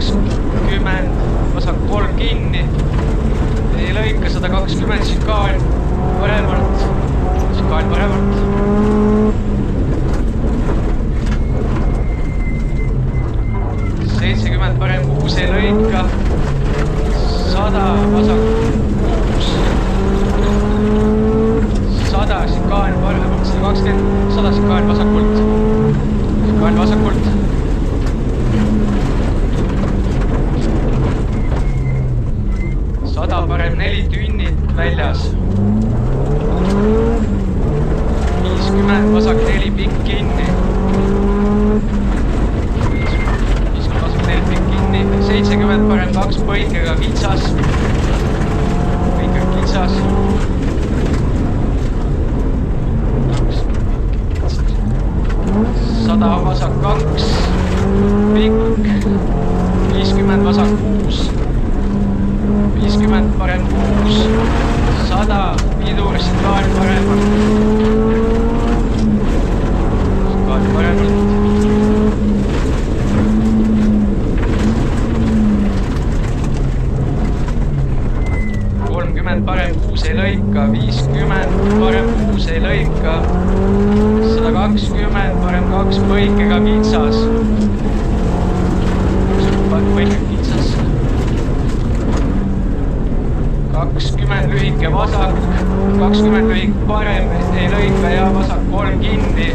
120, vasak 3 kinni. Ei lõika 120, šikaan paremalt. Šikaan paremalt. 70 parem 6 ei lõika. 100 vasak 6. 100 šikaan paremalt. 120, 100 šikaan vasakult. Šikaan vasakult. 100 parem 4 tünnid väljas. 50 vasak 4 pikk kinni. 50 vasak 4 pikk kinni. 70 parem 2 põikega kitsas. Põikega kitsas. 100 vasak 2 pikk. 50 vasak 6. 50 parem 6. 100 pidur, šikaan paremalt. Šikaan paremalt. 30 parem 6 ei lõika. 50 parem 6 ei lõika. 120 parem 2 põikega kitsas. Põikega kitsas. 20 lühike vasak, 20 lühike parem ei lõika ja vasak 3 kinni.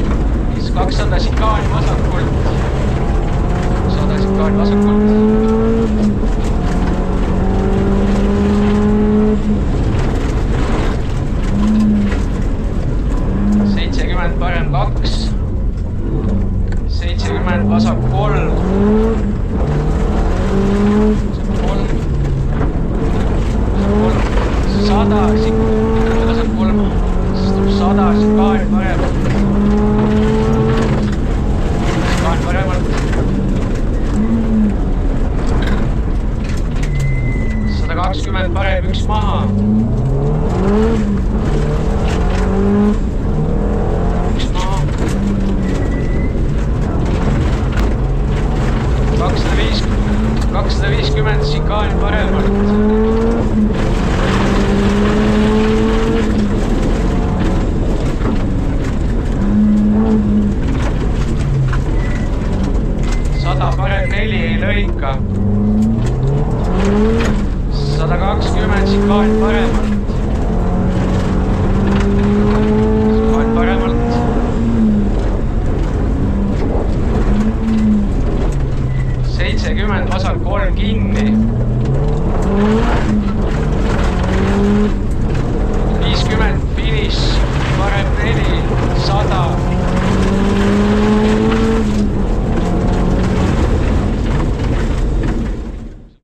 200 šikaan vasakult. 100 šikaan vasakult. 70 parem 2. 70 vasak 3. 100 vasak 3. 100 šikaan paremalt. Šikaan paremalt. 120 parem 1 maha. 1 maha. 250 šikaan paremalt. 100 parem 4 ei lõika. 120 šikaan paremalt. Šikaan paremalt. 70 vasak 3 kinni.